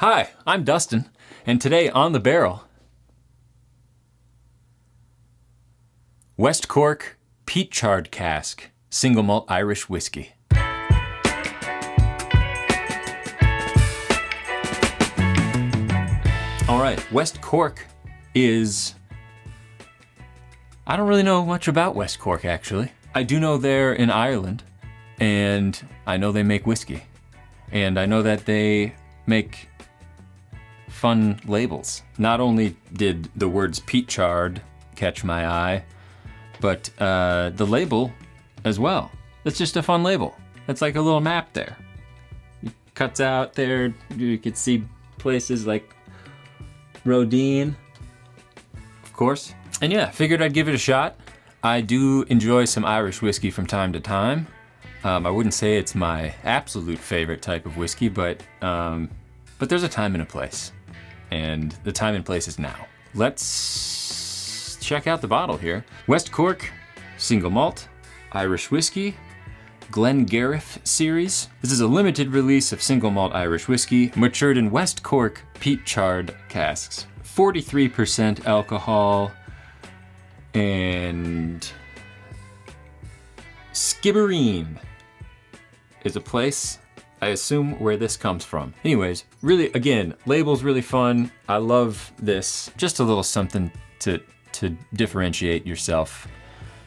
Hi, I'm Dustin, and today on the Barrel, West Cork Peat Charred Cask Single Malt Irish Whiskey. All right, West Cork is, I don't really know much about West Cork actually. I do know they're in Ireland, and I know they make whiskey, and I know that they make fun labels. Not only did the words peat charred catch my eye, but the label as well. It's just a fun label. It's like a little map there. It cuts out there, you could see places like Rodine, of course. And yeah, figured I'd give it a shot. I do enjoy some Irish whiskey from time to time. I wouldn't say it's my absolute favorite type of whiskey, but there's a time and a place. And the time and place is now. Let's check out the bottle here. West Cork Single Malt Irish Whiskey, Glengarriff series. This is a limited release of single malt Irish whiskey, matured in West Cork peat charred casks. 43% alcohol, and Skibbereen is a place, I assume, where this comes from. Anyways, really, again, label's really fun. I love this. Just a little something to differentiate yourself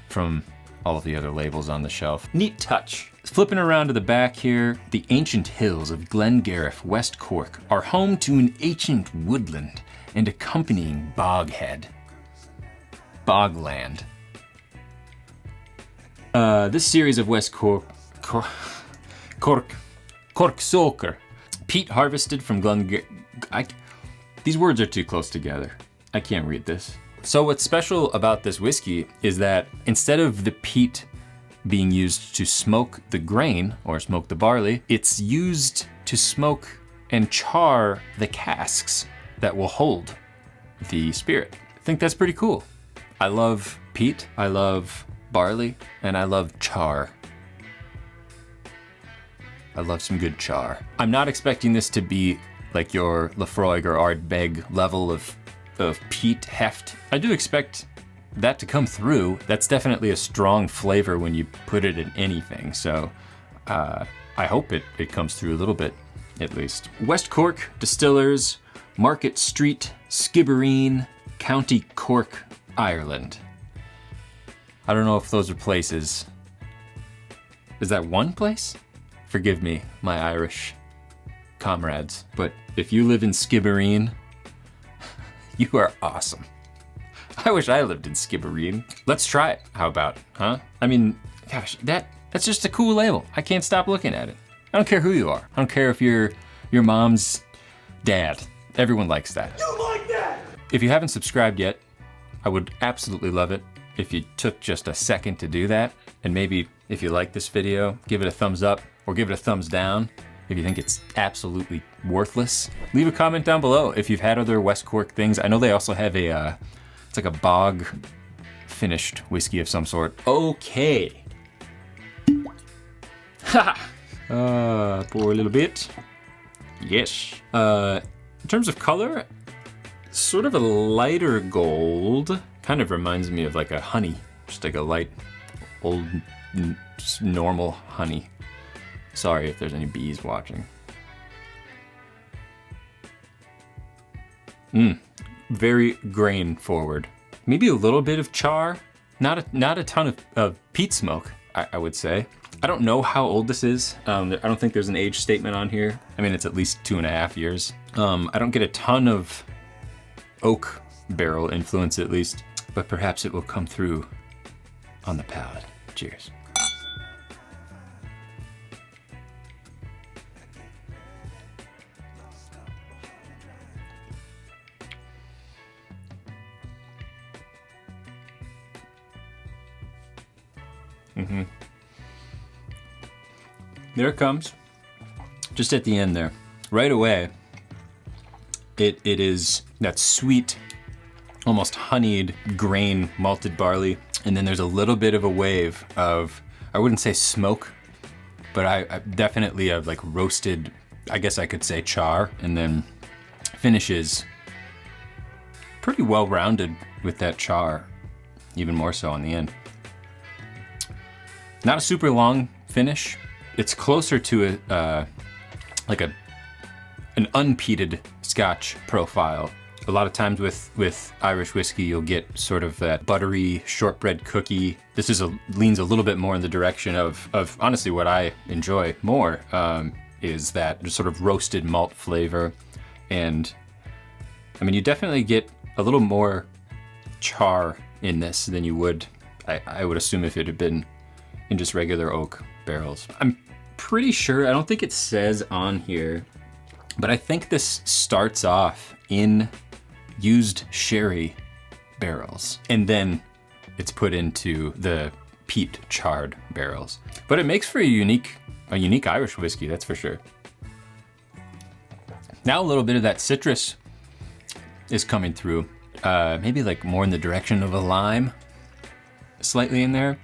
from all of the other labels on the shelf. Neat touch. Flipping around to the back here, the ancient hills of Glengarriff, West Cork, are home to an ancient woodland and accompanying boghead. Bogland. This series of West Cork soaker, peat harvested from Glengarriff. These words are too close together. I can't read this. So what's special about this whiskey is that instead of the peat being used to smoke the grain or smoke the barley, it's used to smoke and char the casks that will hold the spirit. I think that's pretty cool. I love peat, I love barley, and I love char. I love some good char. I'm not expecting this to be like your Laphroaig or Ardbeg level of peat heft. I do expect that to come through. That's definitely a strong flavor when you put it in anything. So I hope it comes through a little bit, at least. West Cork Distillers, Market Street, Skibbereen, County Cork, Ireland. I don't know if those are places. Is that one place? Forgive me, my Irish comrades, but if you live in Skibbereen, you are awesome. I wish I lived in Skibbereen. Let's try it. How about, huh? I mean, gosh, that's just a cool label. I can't stop looking at it. I don't care who you are. I don't care if you're your mom's dad. Everyone likes that. You like that? If you haven't subscribed yet, I would absolutely love it if you took just a second to do that. And maybe if you like this video, give it a thumbs up or give it a thumbs down. If you think it's absolutely worthless, leave a comment down below if you've had other West Cork things. I know they also have it's like a bog finished whiskey of some sort. Okay. Ha! Pour a little bit. Yes. In terms of color, sort of a lighter gold. Kind of reminds me of like a honey, just like a light, old, normal honey. Sorry if there's any bees watching. Very grain forward. Maybe a little bit of char. Not a ton of peat smoke, I would say. I don't know how old this is. I don't think there's an age statement on here. I mean, it's at least 2.5 years. I don't get a ton of oak barrel influence at least, but perhaps it will come through on the palate. Cheers. There it comes. Just at the end there. Right away, it is that sweet, almost honeyed grain malted barley. And then there's a little bit of a wave of, I wouldn't say smoke, but I definitely have like roasted, I guess I could say char. And then finishes pretty well rounded with that char, even more so on the end. Not a super long finish. It's closer to like an unpeated Scotch profile. A lot of times with Irish whiskey, you'll get sort of that buttery shortbread cookie. This leans a little bit more in the direction of honestly what I enjoy more, is that just sort of roasted malt flavor. And I mean, you definitely get a little more char in this than you would, I would assume, if it had been in just regular oak barrels. I'm pretty sure, I don't think it says on here, but I think this starts off in used sherry barrels, and then it's put into the peat charred barrels. But it makes for a unique Irish whiskey, that's for sure. Now a little bit of that citrus is coming through, maybe like more in the direction of a lime, slightly in there.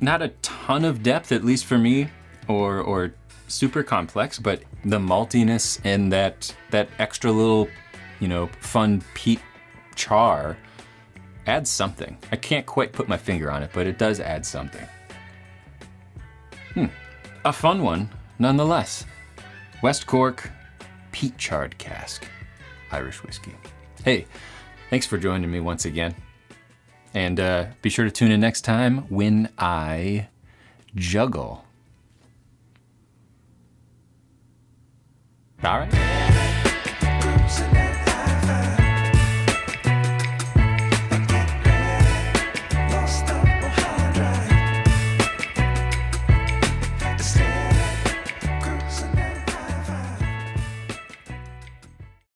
Not a ton of depth, at least for me, or super complex, but the maltiness and that extra little, fun peat char adds something. I can't quite put my finger on it, but it does add something. A fun one, nonetheless. West Cork Peat Charred Cask Irish whiskey. Hey, thanks for joining me once again. And be sure to tune in next time when I juggle. All right.